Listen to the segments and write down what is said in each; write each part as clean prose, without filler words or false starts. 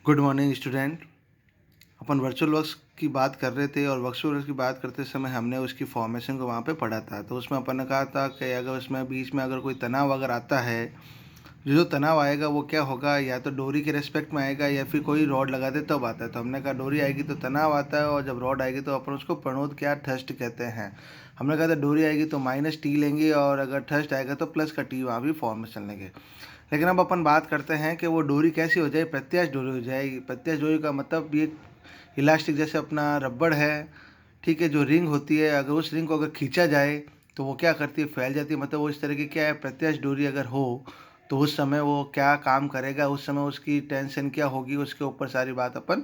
Good morning student. अपन virtual works की बात कर रहे थे और वर्चुअल वर्क्स की बात करते समय हमने उसकी फॉर्मेशन को वहाँ पे पढ़ा था। तो उसमें अपन ने कहा था कि अगर उसमें बीच में अगर कोई तनाव अगर आता है, जो तनाव आएगा वो क्या होगा, या तो डोरी के रेस्पेक्ट में आएगा या फिर कोई रॉड लगा दे तब आता है। तो हमने कहा डोरी आएगी तो तनाव आता है, और जब रॉड आएगी तो अपन उसको प्रणोद क्या थ्रस्ट कहते हैं। हमने कहा था डोरी आएगी तो -T लेंगे, और अगर थ्रस्ट आएगा तो प्लस का T वहाँ भी फॉर्मेशन लेंगे। लेकिन अब अपन बात करते हैं कि वो डोरी कैसी हो जाए, प्रत्यास्थ डोरी हो जाएगी। प्रत्यास्थ डोरी का मतलब ये इलास्टिक जैसे अपना रबड़ है, ठीक है, जो रिंग होती है, अगर उस रिंग को अगर खींचा जाए तो वो क्या करती है, फैल जाती है। मतलब वो इस तरह की क्या है, प्रत्यास्थ डोरी अगर हो तो उस समय वो क्या काम करेगा, उस समय उसकी टेंशन क्या होगी, उसके ऊपर सारी बात अपन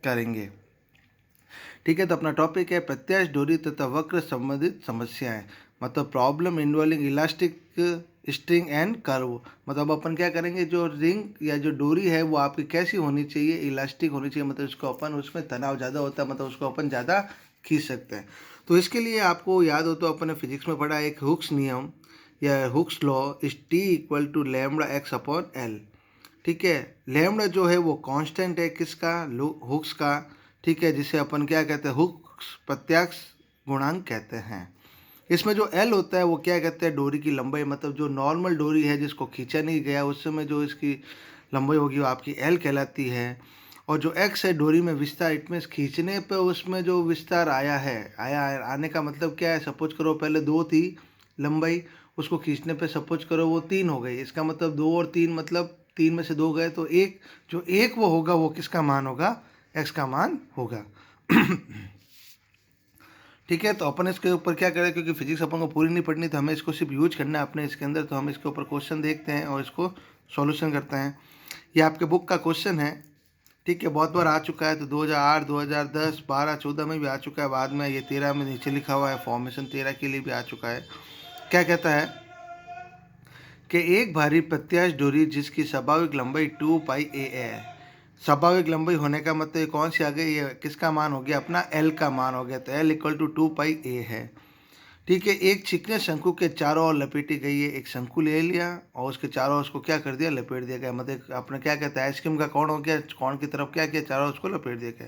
करेंगे। ठीक है, तो अपना टॉपिक है प्रत्यास्थ डोरी तथा वक्र संबंधित समस्याएं, मतलब problem involving elastic string and curve. मतलब अपन क्या करेंगे, जो रिंग या जो डोरी है वो आपकी कैसी होनी चाहिए, इलास्टिक होनी चाहिए। मतलब उसको अपन, उसमें तनाव ज़्यादा होता है, मतलब उसको अपन ज़्यादा खींच सकते हैं। तो इसके लिए आपको याद हो तो अपन ने फिजिक्स में पढ़ा एक हुक्स नियम या Hooke's law is T = λ(x/L). ठीक है, लैम्बडा जो है वो कांस्टेंट है किसका, हुक्स का। ठीक है, जिसे अपन क्या कहते हैं, हुक्स प्रत्यास्थ गुणांक कहते हैं। इसमें जो एल होता है वो क्या कहते हैं, डोरी की लंबाई। मतलब जो नॉर्मल डोरी है जिसको खींचा नहीं गया, उस समय जो इसकी लंबाई होगी वो आपकी एल कहलाती है। और जो एक्स है डोरी में विस्तार, इट मीन्स खींचने पे उसमें जो विस्तार आया है, आने का मतलब क्या है, सपोज करो पहले 2 थी लंबाई, उसको खींचने पे सपोज करो वो 3 हो गई। इसका मतलब 2 और 3, मतलब 3 में से 2 गए तो एक, जो एक वो होगा वो किसका मान होगा, एक्स का मान होगा। ठीक है, तो अपन इसके ऊपर क्या करें, क्योंकि फिजिक्स अपन को पूरी नहीं पढ़नी, तो हमें इसको सिर्फ यूज करना है अपने इसके अंदर। तो हम इसके ऊपर क्वेश्चन देखते हैं और इसको सॉल्यूशन करते हैं। ये आपके बुक का क्वेश्चन है। ठीक है, बहुत बार आ चुका है, तो 2008, 2010, 12, 14 में भी आ चुका है, बाद में ये 13 में नीचे लिखा हुआ है, फॉर्मेशन 13 के लिए भी आ चुका है। क्या कहता है कि एक भारी प्रत्यास्थ डोरी जिसकी स्वाभाविक लंबाई 2πa है। स्वाभाविक लंबाई होने का मतलब ये कौन सी आ गई, ये किसका मान हो गया, अपना एल का मान हो गया। तो L = 2πa है। ठीक है, एक चिकने शंकु के चारों ओर लपेटी गई है। एक शंकु ले लिया और उसके चारों ओर उसको क्या कर दिया, लपेट दिया गया। मतलब आपने क्या कहता है, आइसक्रीम का कौन हो गया, कौन की तरफ क्या किया, चारों ओर उसको लपेट दिया गया।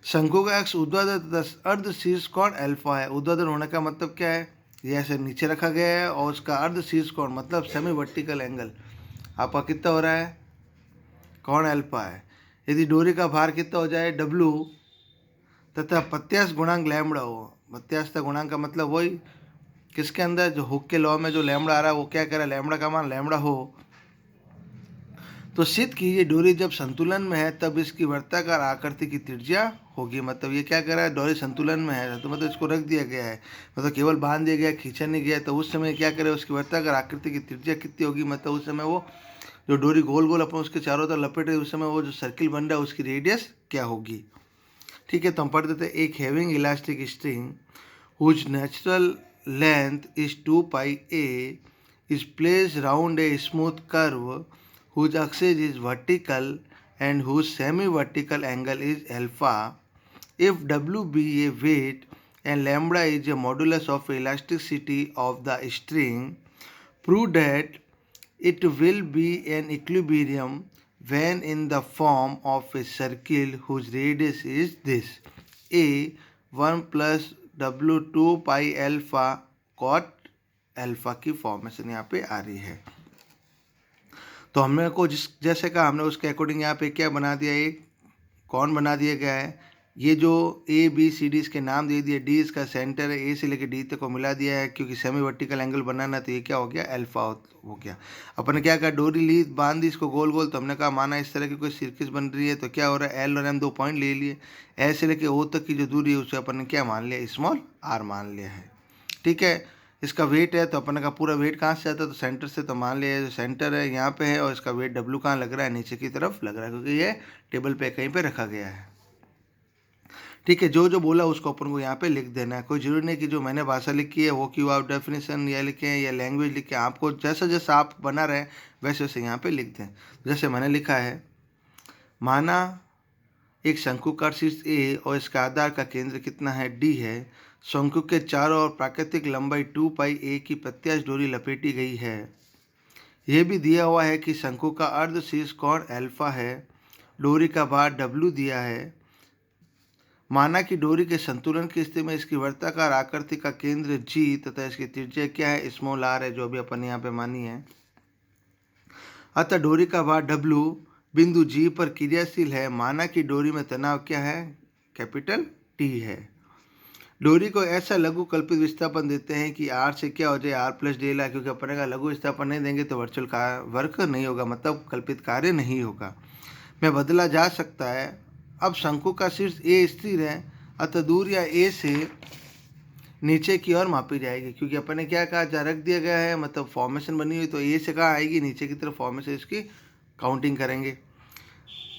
शंकु का अक्ष ऊर्ध्वाधर तथा अर्ध शीर्ष कोण अल्फा है। ऊर्ध्वाधर होने का मतलब क्या है, ये ऐसे नीचे रखा गया है, और उसका अर्ध शीर्ष कोण मतलब सेमी वर्टिकल एंगल आपका कितना हो रहा है, कोण अल्फा है। यदि डोरी का भार कितना हो जाए, W, तथा प्रत्यास्थ गुणांक लैम्बडा हो। प्रत्यास्थ गुणांक का मतलब वही किसके अंदर, जो हुक के लॉ में जो लैम्बडा आ रहा है वो क्या कह रहा है, लैम्बडा का मान लैम्बडा हो, तो सिद्ध कीजिए डोरी जब संतुलन में है तब इसकी वर्ताकार आकृति की त्रिज्या होगी। मतलब ये क्या कह रहा है, डोरी संतुलन में है तो मतलब इसको रख दिया गया है, मतलब केवल बांध दिया गया, खींचा नहीं गया, तो उस समय क्या करे, उसकी वर्ताकार आकृति की त्रिज्या कितनी होगी। मतलब उस समय वो जो डोरी गोल गोल अपन उसके चारों तरफ लपेट रहे, उस समय वो जो सर्किल बन रहा है उसकी रेडियस क्या होगी। ठीक है, तो हम पढ़ देते हैं। एक having elastic string whose natural length is 2πa is placed round a smooth curve whose axis is vertical and whose semi-vertical angle is alpha. If W be a weight and lambda is a modulus of elasticity of the string, prove that it will be an equilibrium when in the form of a circle whose radius is this: a 1 plus W 2 pi alpha cot alpha की formation यहाँ पे आ रही है। तो हमने को जिस जैसे कहा हमने उसके अकॉर्डिंग यहाँ पे क्या बना दिया, एक कौन बना दिया गया है। ये जो ABCD इसके नाम दे दिए, D इसका सेंटर है, A से लेकर D तक को मिला दिया है, क्योंकि सेमी वर्टिकल एंगल बनाना, तो ये क्या हो गया, अल्फा हो गया। अपन ने क्या कहा, डोरी ली, बांध दी इसको गोल गोल, तो हमने कहा माना इस तरह की कोई सर्किल बन रही है, तो क्या हो रहा है, L और M 2 पॉइंट ले लिए। ऐसे लेके O तक की जो दूरी है उसे अपन ने क्या मान लिया, स्मॉल r मान लिया है। ठीक है, इसका वेट है, तो अपन ने कहा पूरा वेट कहाँ से आता है, तो सेंटर से। तो मान लिया जो सेंटर है यहाँ पे है, और इसका वेट W कहाँ लग रहा है, नीचे की तरफ लग रहा है, क्योंकि ये टेबल पे कहीं पे रखा गया है। ठीक है, जो जो बोला उसको अपन को यहाँ पे लिख देना है। कोई जरूरी नहीं कि जो मैंने भाषा लिखी है वो की आप डेफिनेशन या लिखें या लैंग्वेज लिखें, आपको जैसा जैसा आप बना रहे वैसे वैसे यहाँ पे लिख दें। जैसे मैंने लिखा है, माना एक शंकु का शीर्ष ए और इसका आधार का केंद्र कितना है, D है। शंकु के चारों ओर प्राकृतिक लंबाई 2πa की प्रत्यास्थ डोरी लपेटी गई है। यह भी दिया हुआ है कि शंकु का अर्ध शीर्ष कोण अल्फा है डोरी का भार W दिया है। माना कि डोरी के संतुलन की स्थिति में इसकी वर्ताकार आकृति का केंद्र G तथा इसकी त्रिज्या क्या है, स्मॉल r है, जो भी अपन यहाँ पे मानी है। अतः डोरी का भार W बिंदु G पर क्रियाशील है। माना कि डोरी में तनाव क्या है, कैपिटल T है। डोरी को ऐसा लघु कल्पित विस्थापन देते हैं कि R से क्या हो जाए, R प्लस डेल R, क्योंकि अपने का लघु विस्थापन नहीं देंगे तो वर्चुअल वर्क नहीं होगा, मतलब कल्पित कार्य नहीं होगा, में बदला जा सकता है। अब शंकु का शीर्ष A स्थिर है, अतः दूरियां A से नीचे की ओर मापी जाएगी, क्योंकि अपन ने क्या कहा, जहाँ रख दिया गया है, मतलब फॉर्मेशन बनी हुई, तो A से कहाँ आएगी, नीचे की तरफ फॉर्मेशन, इसकी काउंटिंग करेंगे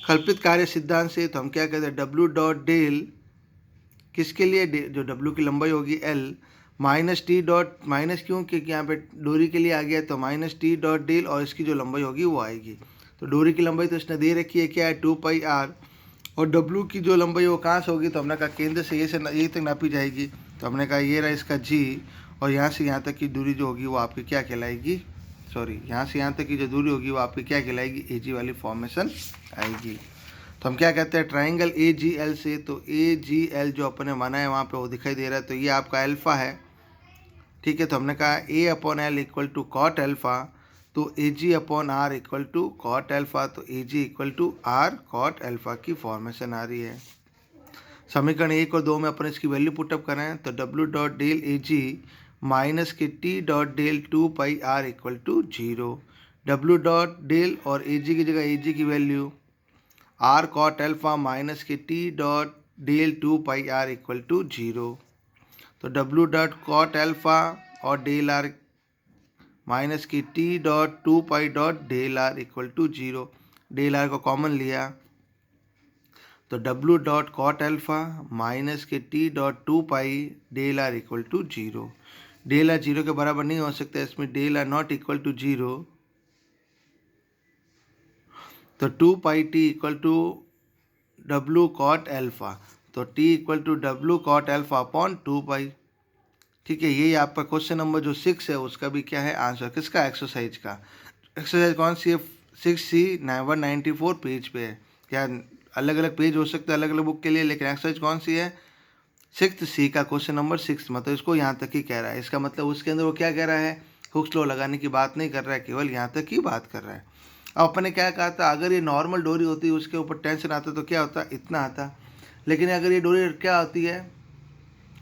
कल्पित कार्य सिद्धांत से। तो हम क्या कहते हैं, डब्ल्यू डॉट डेल किसके लिए, जो डब्ल्यू की लंबाई होगी L minus T dot, minus क्यों, क्योंकि यहाँ पे डोरी के लिए आ गया, तो माइनस टी डॉट डेल और इसकी जो लंबाई होगी वो आएगी। तो डोरी की लंबाई तो इसने दे रखी है, क्या है, 2πr, और डब्ल्यू की जो लंबाई वो कहाँ से होगी, तो हमने कहा केंद्र से ये तक नापी जाएगी। तो हमने कहा ये रहा इसका G, और यहाँ से यहाँ तक की दूरी जो होगी वो आपकी क्या कहलाएगी, सॉरी, यहाँ से यहाँ तक की जो दूरी होगी वो आपकी क्या कहलाएगी, AG वाली फॉर्मेशन आएगी। तो हम क्या कहते हैं, ट्राइंगल AGL से, तो AGL जो अपन ने माना है वहाँ पे वो दिखाई दे रहा है, तो ये आपका अल्फ़ा है, ठीक है। तो हमने कहा A/L equal to cot alpha, तो AG/R equal to cot alpha, तो AG equal to R cot alpha की फॉर्मेशन आ रही है। समीकरण 1 और 2 में अपन इसकी वैल्यू पुटअप करें, तो W dot del AG minus K T dot del 2πr equal to 0। W dot del और AG की जगह AG की value R cot alpha minus K T dot del 2πr equal to 0। तो W dot cot alpha और del R minus K T dot 2π dot del R equal to 0। Del R को common लिया, तो W dot cot alpha minus K T dot 2π del R equal to 0। Del R 0 के बराबर नहीं हो सकता, इसमें del R not equal to 0, तो 2πt equal to W cot alpha, तो t equal to W cot alpha upon 2π, ठीक है। यही आपका क्वेश्चन नंबर जो 6 है उसका भी क्या है आंसर, किसका, एक्सरसाइज का। एक्सरसाइज कौन सी है, 6C 194 पेज पे है। क्या अलग अलग पेज हो सकते हैं अलग अलग बुक के लिए, लेकिन एक्सरसाइज कौन सी है, 6C का क्वेश्चन नंबर 6, मतलब इसको यहाँ तक ही कह रहा है। इसका मतलब उसके अंदर वो क्या कह रहा है, हुक्स लॉ लगाने की बात नहीं कर रहा है, केवल यहाँ तक ही बात कर रहा है। अब अपन ने क्या कहा था, अगर ये नॉर्मल डोरी होती उसके ऊपर टेंशन आता तो क्या होता, इतना आता, लेकिन अगर ये डोरी क्या होती है,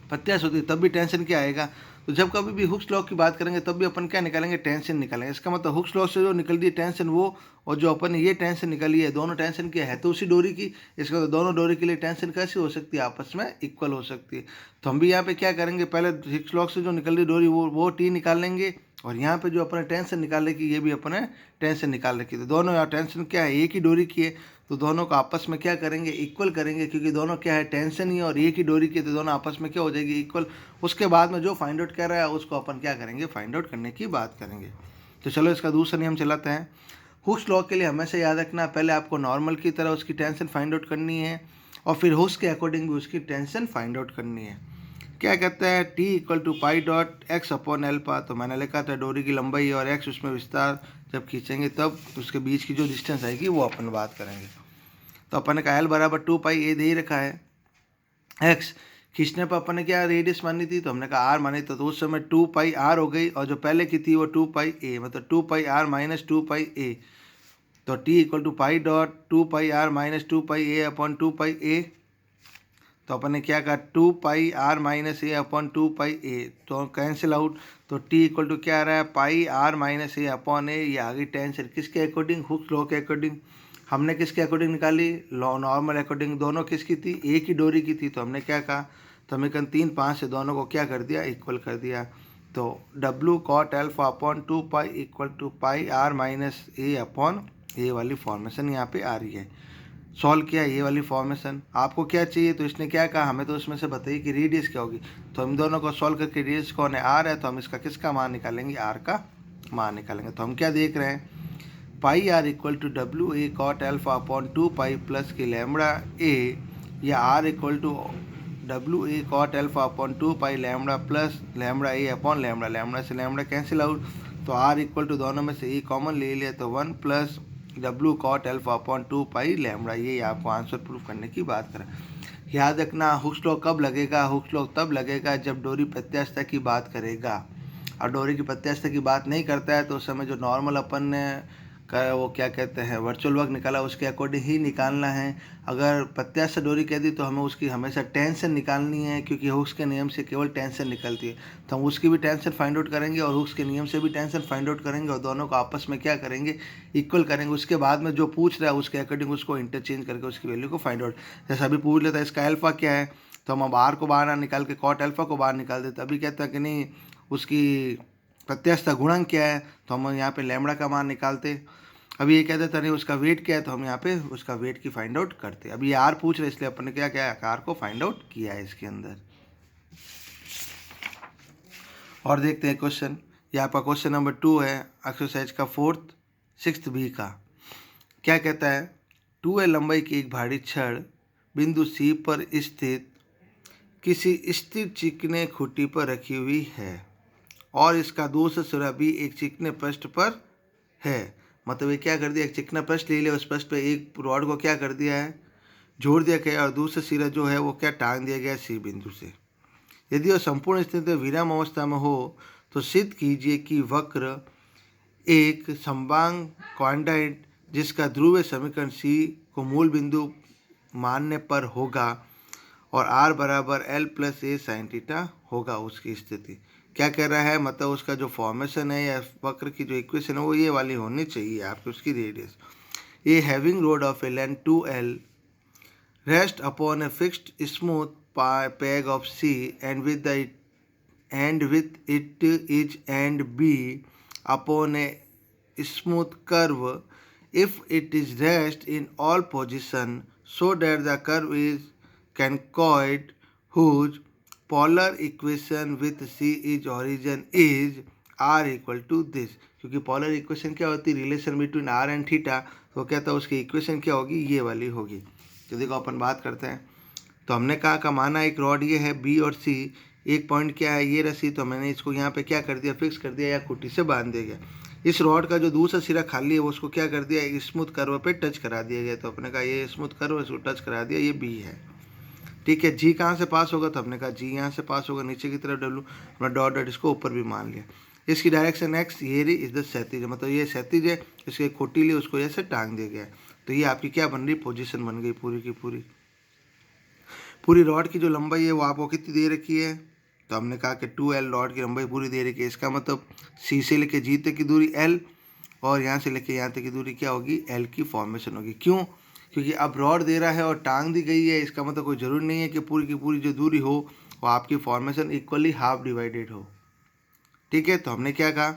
प्रत्याश होती है, तब भी टेंशन क्या आएगा। तो जब कभी भी हुक्स लॉ की बात करेंगे तब भी अपन क्या निकालेंगे, टेंशन निकालेंगे। इसका मतलब हुक्स लॉ से जो निकल दी टेंशन वो, और जो अपन ने ये टेंशन निकाली है, दोनों टेंशन क्या है, तो उसी डोरी की। इसका तो दोनों डोरी के लिए टेंशन कैसी हो सकती है, आपस में इक्वल हो सकती है। तो हम भी यहाँ पे क्या करेंगे, पहले हुक्स लॉ से जो निकल रही डोरी वो T निकाल लेंगे, और यहाँ पे जो अपने टेंशन निकाल रखी ये भी अपने टेंशन निकाल रखी। तो दोनों यहाँ टेंशन क्या है, एक ही डोरी की है, तो दोनों को आपस में क्या करेंगे, इक्वल करेंगे, क्योंकि दोनों क्या है, टेंशन ही और एक ही डोरी की, तो दोनों आपस में क्या हो जाएगी, इक्वल। उसके बाद में जो फाइंड आउट कर रहा है उसको अपन क्या करेंगे, फाइंड आउट करने की बात करेंगे। तो चलो इसका दूसरा नियम चलाते हैं। हुक्स लॉ के लिए हमेशा याद रखना, पहले आपको नॉर्मल की तरह उसकी टेंशन फाइंड आउट करनी है, और फिर हुक्स के अकॉर्डिंग भी उसकी टेंशन फाइंड आउट करनी है। क्या कहता है, T equal to pi dot x upon alpha, तो मैंने लिखा था डोरी की लंबाई और एक्स उसमें विस्तार जब खींचेंगे तब उसके बीच की जो डिस्टेंस आएगी वो अपन बात करेंगे। तो अपन ने कहा L बराबर 2π ए दे ही रखा है, एक्स खींचने पर अपन ने क्या रेडियस मानी थी, तो हमने कहा R मानी, तो उस समय 2πr हो गई, और जो पहले की थी वो 2πa, मतलब 2πr माइनस 2πa, तो T equal to pi dot 2πr minus 2πa upon 2πa, तो अपन ने क्या कहा 2πr minus A upon 2πa, तो कैंसिल आउट, तो T इक्वल टू क्या आ रहा है, पाई R माइनस ए अपॉन ए, ये आ गई टेंशन किसके अकॉर्डिंग, हुक्स लॉ के अकॉर्डिंग। हमने किसके अकॉर्डिंग निकाली, लॉ नॉर्मल अकॉर्डिंग, दोनों किसकी थी, एक ही डोरी की थी, तो हमने क्या कहा, समीकरण 3-5 से दोनों को क्या कर दिया, इक्वल कर दिया। तो W cot alpha upon 2π equal to pi R minus A upon A वाली फॉर्मेशन यहाँ पे आ रही है। सॉल्व किया ये वाली फॉर्मेशन, आपको क्या चाहिए, तो इसने क्या कहा, हमें तो उसमें से बताइए कि रेडियस क्या होगी, तो हम दोनों को सॉल्व करके रेडियस कौन है, R है, तो हम इसका किसका मान निकालेंगे, R का मान निकालेंगे। तो हम क्या देख रहे हैं, pi R equal to W A cot alpha upon 2π plus K lambda A, या R equal to W A cot alpha upon 2π lambda plus lambda A upon lambda, lambda से लैम्बडा कैंसिल आउट, तो R equal to दोनों में से A common ले लिया, तो 1 plus W cot alpha upon 2 pi lambda. ये आपको आंसर प्रूफ करने की बात करें। याद रखना हुक्स लॉ कब लगेगा, हुक्स लॉ तब लगेगा जब डोरी प्रत्यास्थता की बात करेगा। और डोरी की प्रत्यास्थता की बात नहीं करता है तो उस समय जो नॉर्मल अपन ने का वो क्या कहते हैं वर्चुअल वर्क निकाला उसके अकॉर्डिंग ही निकालना है। अगर प्रत्यास्थ डोरी कह दी तो हमें उसकी हमेशा टेंशन निकालनी है, क्योंकि हुक्स के नियम से केवल टेंशन निकलती है। तो हम उसकी भी टेंशन फाइंड आउट करेंगे और हुक्स के नियम से भी टेंशन फाइंड आउट करेंगे और दोनों को आपस में क्या करेंगे, इक्वल करेंगे। उसके बाद में जो पूछ रहा है उसके अकॉर्डिंग उसको इंटरचेंज करके उसकी वैल्यू को फाइंड आउट। जैसे अभी पूछ लेता है इसका अल्फा क्या है, तो हम अब आर को बाहर ना निकाल के कॉट अल्फा को बाहर निकाल देते। अभी कहता है कि नहीं उसकी प्रत्यास्थ गुणांक क्या है, तो हम यहाँ पे लैम्बडा का मान निकालते। अभी ये कहते था नहीं उसका वेट क्या है, तो हम यहाँ पे उसका वेट की फाइंड आउट करते। अभी ये आर पूछ रहे इसलिए अपन ने क्या किया, आर को फाइंड आउट किया है इसके अंदर। और देखते हैं क्वेश्चन। ये आपका क्वेश्चन नंबर 2 है एक्सरसाइज का 4th 6th बी का। क्या कहता है, 2L लंबाई की एक भारी छड़ बिंदु सी पर स्थित किसी स्थिर चिकने खूंटी पर रखी हुई है और इसका दूसरा सिरा भी एक चिकने पृष्ठ पर है। मतलब ये क्या कर दिया, एक चिकना पृष्ठ ले लिया, उस पृष्ठ पे एक रॉड को क्या कर दिया है, जोड़ दिया गया और दूसरा सिरा जो है वो क्या टांग दिया गया सी बिंदु से। यदि वह संपूर्ण स्थिति में विराम अवस्था में हो तो सिद्ध कीजिए कि वक्र एक समबांग क्वाड्रेंट जिसका ध्रुवीय समीकरण सी को मूल बिंदु मानने पर होगा और आर बराबर L plus A sine theta होगा उसकी स्थिति। क्या कह रहा है, मतलब उसका जो फॉर्मेशन है या वक्र की जो इक्वेशन है वो ये वाली होनी चाहिए आपकी उसकी रेडियस। ये having road of A length 2L rest upon a fixed smooth peg of C and with it is and B upon a smooth curve if it is rest in all position so that the curve is conchoid whose polar equation with C is origin is R equal to this। क्योंकि polar equation क्या होती है, relation between R and theta, तो क्या था उसकी equation क्या होगी, ये वाली होगी। तो देखो अपन बात करते हैं। तो हमने कहा का माना एक रॉड ये है B और C, एक पॉइंट क्या है ये रस्सी, तो मैंने इसको यहाँ पे क्या कर दिया, फिक्स कर दिया या खूंटी से बांध दिया गया। इस रॉड का जो दूसरा सिरा खाली है वो उसको क्या कर दिया, स्मूथ कर्व पे टच करा दिया गया। तो अपने कहा ये स्मूथ कर्व इसको टच करा दिया, ये B है। ठीक है, जी कहाँ से पास होगा, तो हमने कहा जी यहाँ से पास होगा, नीचे की तरफ डब्लू, अपना डॉट डॉट इसको ऊपर भी मान लिया। इसकी डायरेक्शन एक्स, ये रही इधर क्षैतिज, मतलब ये क्षैतिज है, इसके खोटी ली उसको ऐसे टांग दिया गया है। तो ये आपकी क्या बन रही, पोजीशन बन गई पूरी की पूरी। पूरी रॉड की जो लंबाई है वो आपको कितनी दे रखी है, तो हमने कहा कि 2L रॉड की लंबाई पूरी दे रखी है। इसका मतलब सी से लेके जी तक की दूरी L और यहाँ से लेके यहाँ तक की दूरी क्या होगी, L की फॉर्मेशन होगी। क्यों, क्योंकि अब रॉड दे रहा है और टांग दी गई है, इसका मतलब कोई ज़रूरी नहीं है कि पूरी की पूरी जो दूरी हो वो आपकी फॉर्मेशन इक्वली हाफ डिवाइडेड हो। ठीक है, तो हमने क्या कहा,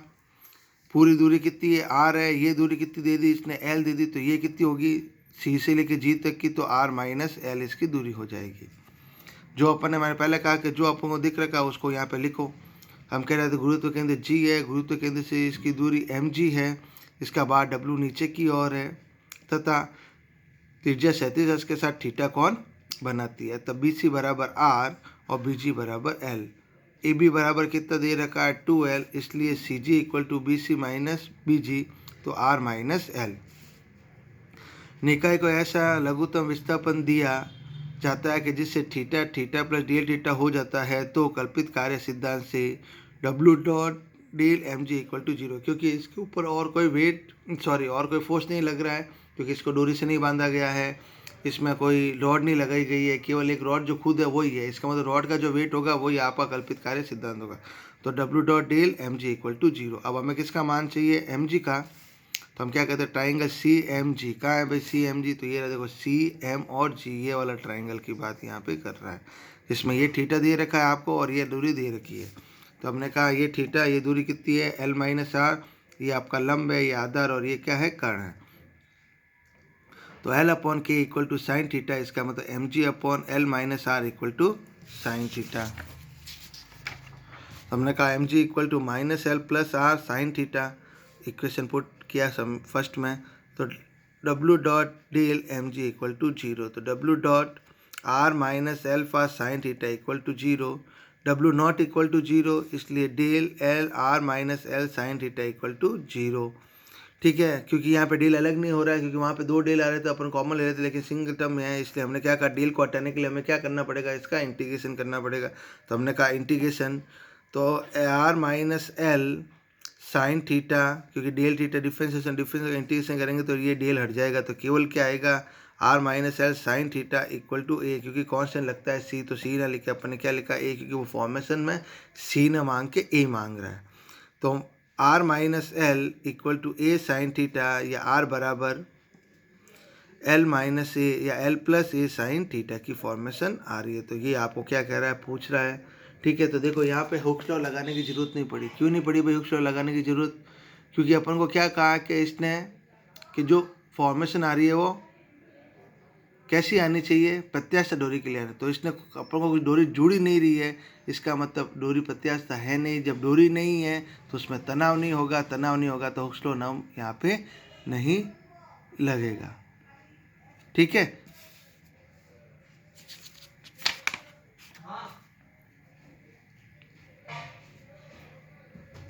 पूरी दूरी कितनी है, R है, ये दूरी कितनी दे दी इसने, L दे दी, तो ये कितनी होगी सी से लेके जी तक की, तो R माइनस L इसकी दूरी हो जाएगी। जो अपन ने मैंने पहले कहा कि जो अपन को दिख रखा है उसको यहाँ पे लिखो। हम कह रहे थे गुरुत्व केंद्र G है, गुरुत्व केंद्र से इसकी दूरी mg है, इसका बाद W नीचे की ओर है तथा त्रिज्या 37 अक्ष के साथ थीटा कोण बनाती है। तब BC बराबर R और BG बराबर L। AB बराबर कितना दे रखा है 2L, इसलिए CG equal to BC minus BG, तो R माइनस L। निकाय को ऐसा लघुत्तम विस्थापन दिया जाता है कि जिससे theta theta plus DL theta हो जाता है, तो कल्पित कार्य सिद्धांत से W dot DL mg equal to 0। क्योंकि इसके ऊपर और कोई और कोई फोर्स नहीं लग रहा है, क्योंकि इसको डोरी से नहीं बांधा गया है, इसमें कोई रॉड नहीं लगाई गई है, केवल एक रॉड जो खुद है वही है। इसका मतलब रॉड का जो वेट होगा वही आपका कल्पित कार्य सिद्धांत होगा। तो W dot DL mg equal to 0। अब हमें किसका मान चाहिए, mg का, तो हम क्या कहते हैं ट्राइंगल CMG। कहाँ है भाई CMG, तो ये देखो CM और G, ये वाला ट्राइंगल की बात यहाँ पे कर रहा है। इसमें ये थीटा दे रखा है आपको और ये दूरी दे रखी है। तो हमने कहा ये थीटा, ये दूरी कितनी है L माइनस R, ये आपका लंब है, ये आधार और ये क्या है कर्ण है। तो L upon K equal to sine theta, इसका मतलब mg upon L minus R equal to sine theta. हमने कहा mg equal to minus L plus R sine theta, equation put किया फर्स्ट में, तो W dot DL mg equal to 0। तो W dot R minus alpha sine theta equal to 0, W not equal to 0, इसलिए DL L R minus L sine theta equal to 0। ठीक है, क्योंकि यहाँ पे डेल अलग नहीं हो रहा है, क्योंकि वहाँ पे 2 डेल आ रहे थे, अपन कॉमन ले रहे थे, लेकिन सिंगल टर्म में है, इसलिए हमने क्या कहा, डेल को हटाने के लिए हमें क्या करना पड़ेगा, इसका इंटीग्रेशन करना पड़ेगा। तो हमने कहा इंटीग्रेशन, तो R minus L sine theta, क्योंकि डेल थीटा डिफरेंस इंटीग्रेशन करेंगे तो ये डेल हट जाएगा, तो केवल क्या आएगा, R minus L sine theta equal to A, क्योंकि कांस्टेंट लगता है सी, तो सी ना लिखे अपन ने क्या लिखा ए, क्योंकि वो फॉर्मेशन में सी ना मांग के ए मांग रहा है। तो R minus L equal to A sine theta, या आर बराबर एल माइनस ए या L plus A sine theta की फॉर्मेशन आ रही है। तो ये आपको क्या कह रहा है, पूछ रहा है। ठीक है, तो देखो यहाँ पे हुक्स लॉ लगाने की ज़रूरत नहीं पड़ी। क्यों नहीं पड़ी भाई हुक्स लॉ लगाने की ज़रूरत, क्योंकि अपन को क्या कहा कि इसने कि जो फॉर्मेशन आ रही है वो कैसी आनी चाहिए, प्रत्यास्थ डोरी के लिए आनी। तो इसने अपन को डोरी जुड़ी नहीं रही है, इसका मतलब डोरी प्रत्यास्थ है नहीं। जब डोरी नहीं है तो उसमें तनाव नहीं होगा, तनाव नहीं होगा तो हुक्स लॉ नाम यहाँ पे नहीं लगेगा। ठीक है,